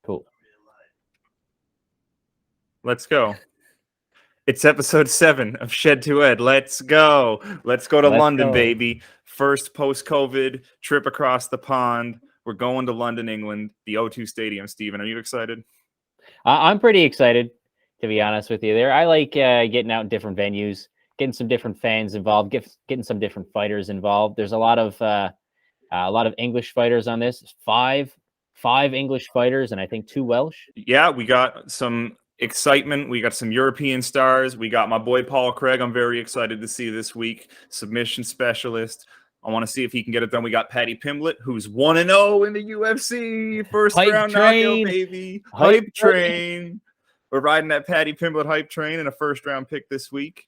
Cool. Let's go. It's episode 7 of Shed to Ed. Let's go. Let's go to London, baby. First post-COVID trip across the pond. We're going to London, England, the O2 Stadium. Steven, are you excited? I'm pretty excited, to be honest with you. I like getting out in different venues, getting some different fans involved, getting some different fighters involved. There's a lot of English fighters on this. Five English fighters, and I think 2 Welsh. Yeah, we got some excitement. We got some European stars. We got my boy Paul Craig. I'm very excited to see this week. Submission specialist. I want to see if he can get it done. We got Paddy Pimblett, who's 1-0 in the UFC. First round knockout, baby. Hype train. We're riding that Paddy Pimblett hype train in a first round pick this week.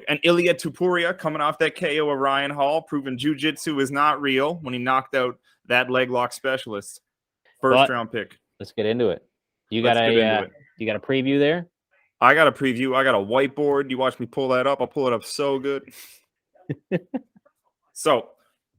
And Ilya Tupuria coming off that KO of Ryan Hall, proving jiu-jitsu is not real when he knocked out that leg lock specialist. First round pick. Let's get into it. You got a preview there? I got a preview. I got a whiteboard. You watch me pull that up. I'll pull it up so good. So,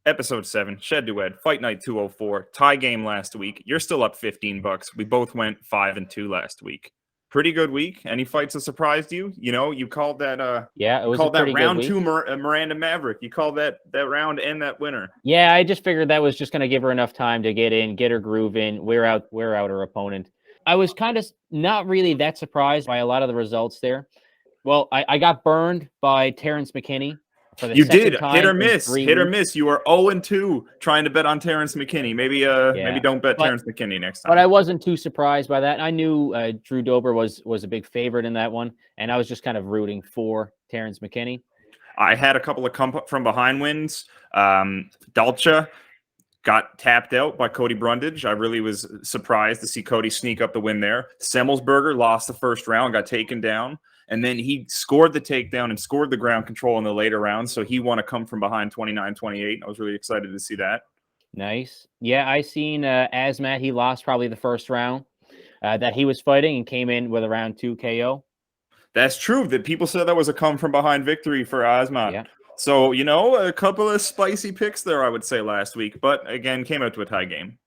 episode 7, Shed to Ed, Fight Night 204, tie game last week. You're still up $15. We both went 5-2 last week. Pretty good week. Any fights that surprised you? You know, you called that. Yeah, it was called a that round 2 Miranda Maverick. You called that round and that winner. Yeah, I just figured that was just going to give her enough time to get in, get her groove in, wear out her opponent. I was kind of not really that surprised by a lot of the results there. Well, I got burned by Terrence McKinney. You did hit or miss. You were 0-2 trying to bet on Terrence McKinney. Maybe don't bet Terrence McKinney next time. But I wasn't too surprised by that. I knew Drew Dober was a big favorite in that one, and I was just kind of rooting for Terrence McKinney. I had a couple of come from behind wins. Dalcha got tapped out by Cody Brundage. I really was surprised to see Cody sneak up the win there. Semmelsberger lost the first round, got taken down. And then he scored the takedown and scored the ground control in the later rounds. So he won a come from behind 29-28. I was really excited to see that. Nice. Yeah, I seen Asmat. He lost probably the first round that he was fighting and came in with a round 2 KO. That's true. That people said that was a come from behind victory for Asmat. Yeah. So, you know, a couple of spicy picks there, I would say, last week. But again, came out to a tie game.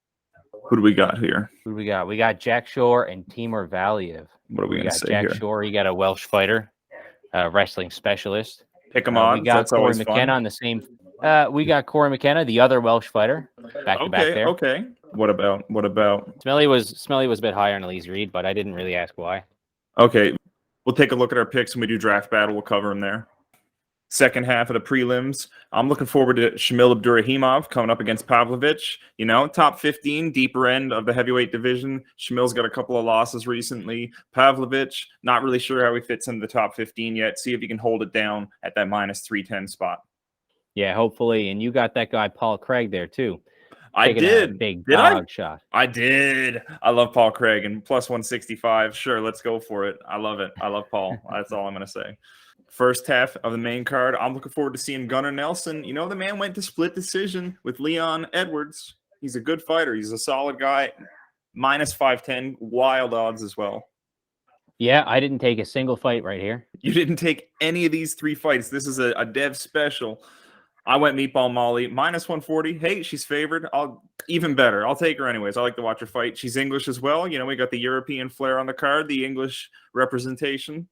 Who do we got here? We got Jack Shore and Timur Valiev. What are we going to say Jack here? Shore, he got a Welsh fighter, wrestling specialist. Pick him on. We got Corey McKenna on the same. We got Corey McKenna, the other Welsh fighter, back to back there. Okay. What about? Smelly was a bit higher on Elise Reed, but I didn't really ask why. Okay, we'll take a look at our picks when we do draft battle. We'll cover them there. Second half of the prelims. I'm looking forward to Shamil Abdurahimov coming up against Pavlovich. You know, top 15, deeper end of the heavyweight division. Shamil's got a couple of losses recently. Pavlovich, not really sure how he fits into the top 15 yet. See if he can hold it down at that minus 310 spot. Yeah, hopefully. And you got that guy, Paul Craig, there too. I did. Big dog shot. I did. I love Paul Craig and plus 165. Sure, let's go for it. I love it. I love Paul. That's all I'm going to say. First half of the main card, I'm looking forward to seeing Gunnar Nelson. You know, the man went to split decision with Leon Edwards. He's a good fighter. He's a solid guy. Minus 510, wild odds as well. Yeah, I didn't take a single fight right here. You didn't take any of these 3 fights. This is a dev special. I went Meatball Molly, minus 140. Hey, she's favored. Even better. I'll take her anyways. I like to watch her fight. She's English as well. You know, we got the European flair on the card, the English representation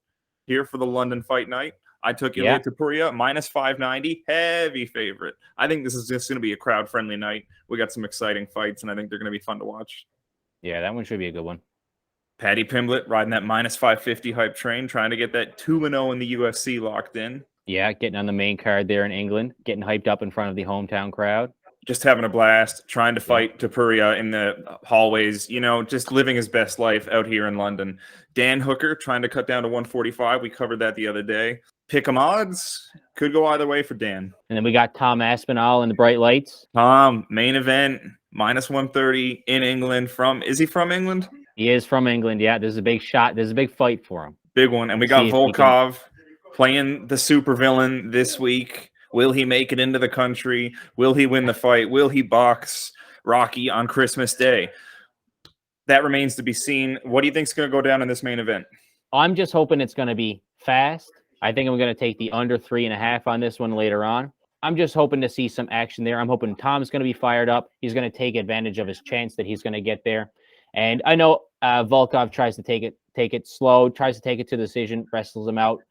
here for the London fight night. I took Ilya Tupuria, minus 590, heavy favorite. I think this is just going to be a crowd-friendly night. We got some exciting fights, and I think they're going to be fun to watch. Yeah, that one should be a good one. Paddy Pimblett riding that minus 550 hype train, trying to get that 2-0 in the UFC locked in. Yeah, getting on the main card there in England, getting hyped up in front of the hometown crowd. Just having a blast, trying to fight Tupuria in the hallways, you know, just living his best life out here in London. Dan Hooker trying to cut down to 145. We covered that the other day. Pick'em odds could go either way for Dan. And then we got Tom Aspinall in the bright lights. Tom, main event, minus 130 in England. Is he from England? He is from England, yeah. There's a big shot. There's a big fight for him. Big one. And we got Volkov playing the supervillain this week. Will he make it into the country? Will he win the fight? Will he box Rocky on Christmas Day? That remains to be seen. What do you think is going to go down in this main event? I'm just hoping it's going to be fast. I think I'm going to take the under 3.5 on this one later on. I'm just hoping to see some action there. I'm hoping Tom's going to be fired up. He's going to take advantage of his chance that he's going to get there. And I know Volkov tries to take it slow, tries to take it to decision, wrestles him out.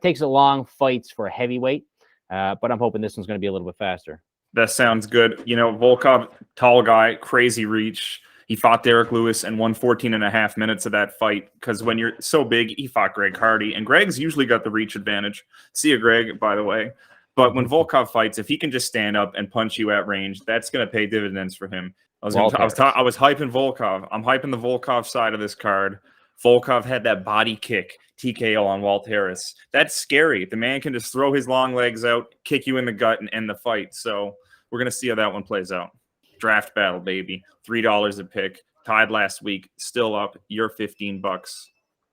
Takes a long fights for a heavyweight, but I'm hoping this one's going to be a little bit faster. That sounds good. You know, Volkov, tall guy, crazy reach. He fought Derek Lewis and won 14 and a half minutes of that fight because when you're so big, he fought Greg Hardy, and Greg's usually got the reach advantage. See you, Greg, by the way. But when Volkov fights, if he can just stand up and punch you at range, that's going to pay dividends for him. I was hyping Volkov. I'm hyping the Volkov side of this card. Volkov had that body kick TKO on Walt Harris. That's scary. The man can just throw his long legs out, kick you in the gut, and end the fight. So we're going to see how that one plays out. Draft battle, baby. $3 a pick. Tied last week. Still up. You're $15.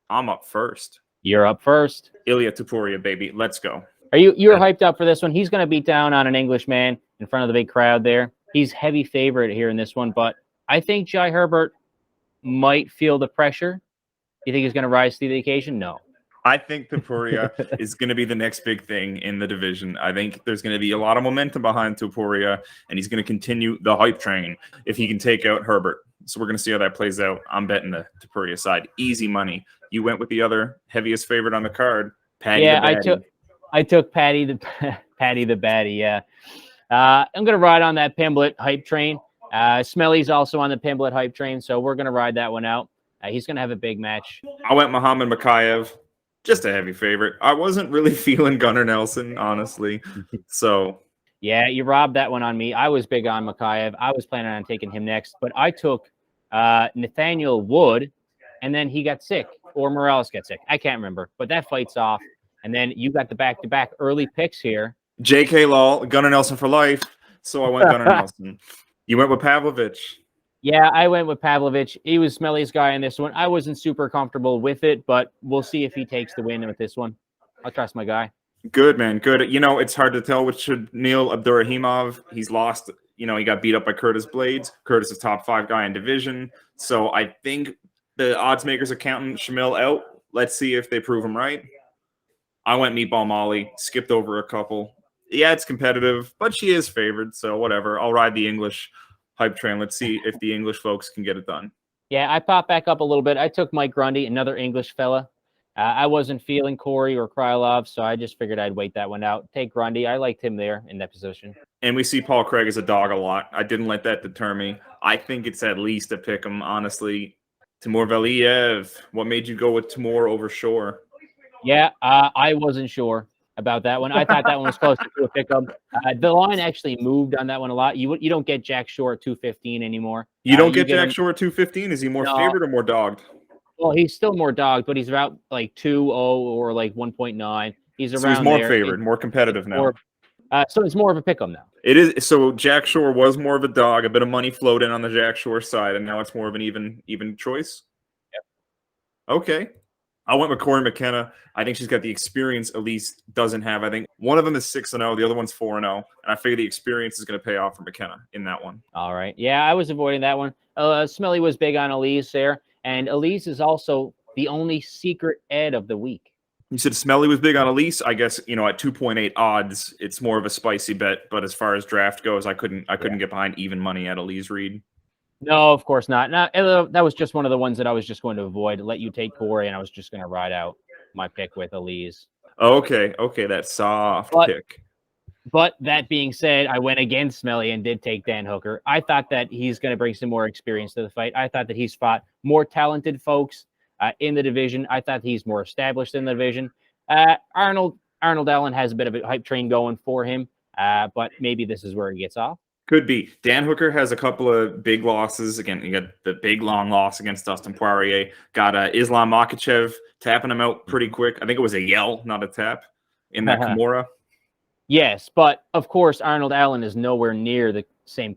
I'm up first. You're up first. Ilya Topuria, baby. Let's go. Are you're hyped up for this one? He's going to beat down on an Englishman in front of the big crowd there. He's heavy favorite here in this one, but I think Jai Herbert might feel the pressure. You think he's going to rise to the occasion? No. I think Topuria is going to be the next big thing in the division. I think there's going to be a lot of momentum behind Topuria, and he's going to continue the hype train if he can take out Herbert. So we're going to see how that plays out. I'm betting the Topuria side. Easy money. You went with the other heaviest favorite on the card, Paddy the Baddy. I took Paddy the Baddie. Yeah. I'm going to ride on that Pimblett hype train. Smelly's also on the Pimblett hype train, so we're going to ride that one out. He's going to have a big match. I went Muhammad Makayev, just a heavy favorite. I wasn't really feeling Gunnar Nelson, honestly. So, yeah, you robbed that one on me. I was big on Makayev. I was planning on taking him next, but I took Nathaniel Wood, and then he got sick, or Morales got sick. I can't remember, but that fight's off. And then you got the back-to-back early picks here. J.K. Law, Gunnar Nelson for life. So I went Gunnar Nelson. You went with Pavlovich. Yeah, I went with Pavlovich. He was Smelly's guy in this one. I wasn't super comfortable with it, but we'll see if he takes the win with this one. I'll trust my guy. Good, man. Good. You know, it's hard to tell with Neil Abdurrahimov. He's lost. You know, he got beat up by Curtis Blades. Curtis is top 5 guy in division. So I think the odds makers are counting Shamil out. Let's see if they prove him right. I went Meatball Molly, skipped over a couple. Yeah, it's competitive, but she is favored, so whatever. I'll ride the English hype train. Let's see if the English folks can get it done. Yeah, I popped back up a little bit. I took Mike Grundy, another English fella. I wasn't feeling Corey or Krylov, so I just figured I'd wait that one out. Take Grundy. I liked him there in that position. And we see Paul Craig as a dog a lot. I didn't let that deter me. I think it's at least a pick 'em, honestly. Timur Valiev. What made you go with Timur over Shore? Yeah, I wasn't sure about that one. I thought that one was closer to a pick-up. The line actually moved on that one a lot. You don't get Jack Shore at 215 anymore. You don't get Jack Shore at 215? Is he more favored or more dogged? Well, he's still more dogged, but he's about like 2.0 or like 1.9. He's around there. So he's more favored, more competitive now. So it's more of a pick-up now. It is. So Jack Shore was more of a dog, a bit of money flowed in on the Jack Shore side, and now it's more of an even choice? Yep. Okay. I went with Corey McKenna. I think she's got the experience Elise doesn't have. I think one of them is 6-0, the other one's 4-0, and I figure the experience is going to pay off for McKenna in that one. All right. Yeah, I was avoiding that one. Smelly was big on Elise there, and Elise is also the only secret ed of the week. You said Smelly was big on Elise. I guess, you know, at 2.8 odds, it's more of a spicy bet, but as far as draft goes, I couldn't get behind even money at Elise Reed. No, of course not. That was just one of the ones that I was just going to avoid. Let you take Corey, and I was just going to ride out my pick with Elise. Okay, that soft pick. But that being said, I went against Smelly and did take Dan Hooker. I thought that he's going to bring some more experience to the fight. I thought that he's fought more talented folks in the division. I thought he's more established in the division. Arnold Allen has a bit of a hype train going for him, but maybe this is where he gets off. Could be. Dan Hooker has a couple of big losses. Again, you got the big long loss against Dustin Poirier. Got Islam Makhachev tapping him out pretty quick. I think it was a yell, not a tap, in that Kimura. Yes, but of course, Arnold Allen is nowhere near the same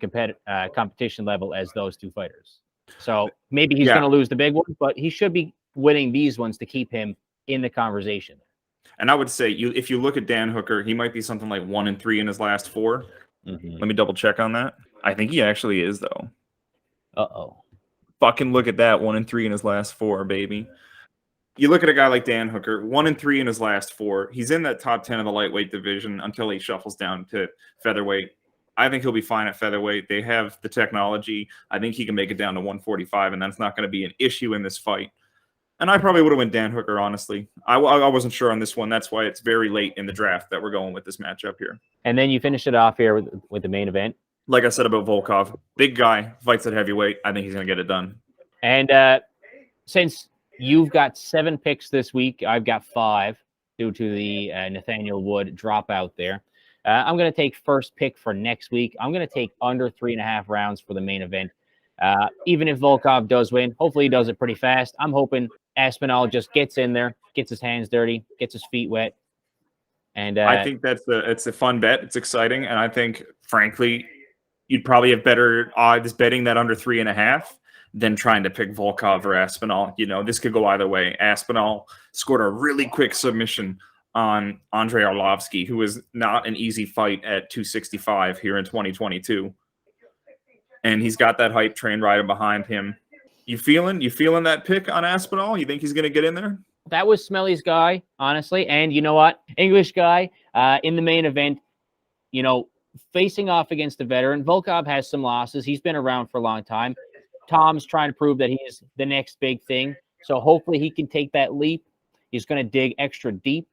competition level as those two fighters. So maybe he's going to lose the big one, but he should be winning these ones to keep him in the conversation. And I would say, if you look at Dan Hooker, he might be something like 1-3 in his last 4. Mm-hmm. Let me double check on that. I think he actually is, though. Uh-oh. Fucking look at that. 1-3 in his last 4, baby. You look at a guy like Dan Hooker, 1-3 in his last 4. He's in that top 10 of the lightweight division until he shuffles down to featherweight. I think he'll be fine at featherweight. They have the technology. I think he can make it down to 145, and that's not going to be an issue in this fight. And I probably would have went Dan Hooker, honestly. I wasn't sure on this one. That's why it's very late in the draft that we're going with this matchup here. And then you finish it off here with the main event. Like I said about Volkov, big guy, fights at heavyweight. I think he's going to get it done. And since you've got 7 picks this week, I've got 5 due to the Nathaniel Wood dropout there. I'm going to take first pick for next week. I'm going to take under 3.5 rounds for the main event. Even if Volkov does win, hopefully he does it pretty fast. I'm hoping Aspinall just gets in there, gets his hands dirty, gets his feet wet. And I think it's a fun bet. It's exciting. And I think, frankly, you'd probably have better odds betting that under 3.5 than trying to pick Volkov or Aspinall. You know, this could go either way. Aspinall scored a really quick submission on Andrei Arlovsky, who was not an easy fight at 265 here in 2022. And he's got that hype train riding behind him. You feeling that pick on Aspinall? You think he's going to get in there? That was Smelly's guy, honestly. And you know what? English guy in the main event, you know, facing off against a veteran. Volkov has some losses. He's been around for a long time. Tom's trying to prove that he is the next big thing. So hopefully he can take that leap. He's going to dig extra deep,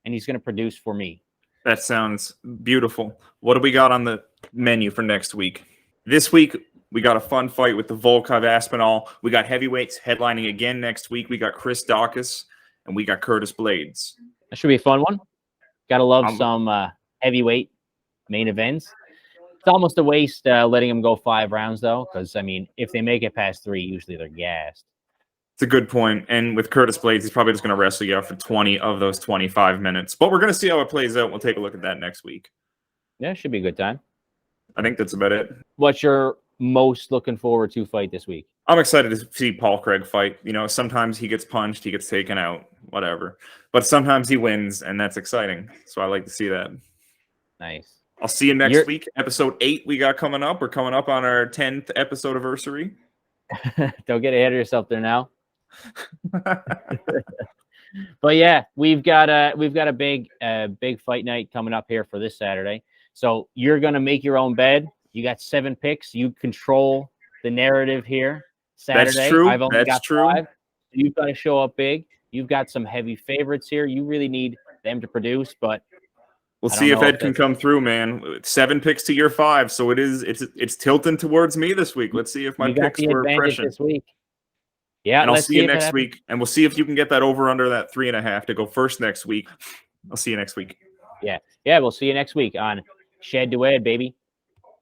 and he's going to produce for me. That sounds beautiful. What do we got on the menu for next week? This week, we got a fun fight with the Volkov Aspinall. We got heavyweights headlining again next week. We got Chris Daukaus, and we got Curtis Blades. That should be a fun one. Got to love some heavyweight main events. It's almost a waste letting them go 5 rounds, though, because, I mean, if they make it past 3, usually they're gassed. It's a good point. And with Curtis Blades, he's probably just going to wrestle you out for 20 of those 25 minutes. But we're going to see how it plays out. We'll take a look at that next week. Yeah, should be a good time. I think that's about it. What's your most looking forward to fight this week? I'm excited to see Paul Craig fight. You know, sometimes he gets punched, he gets taken out, whatever. But sometimes he wins, and that's exciting. So I like to see that. Nice. I'll see you next week. Episode 8 we got coming up. We're coming up on our 10th episode anniversary. Don't get ahead of yourself there now. But yeah, we've got a big fight night coming up here for this Saturday. So you're gonna make your own bed. You got 7 picks. You control the narrative here. Saturday. That's true. I've only got true. 5. You've got to show up big. You've got some heavy favorites here. You really need them to produce, but we'll see if Ed can come through, man. 7 picks to your 5, so it's tilting towards me this week. Let's see if my picks were prescient this week. Yeah, and I'll see you next week, and we'll see if you can get that over under that 3.5 to go first next week. I'll see you next week. Yeah, we'll see you next week on Shed to Ed, baby.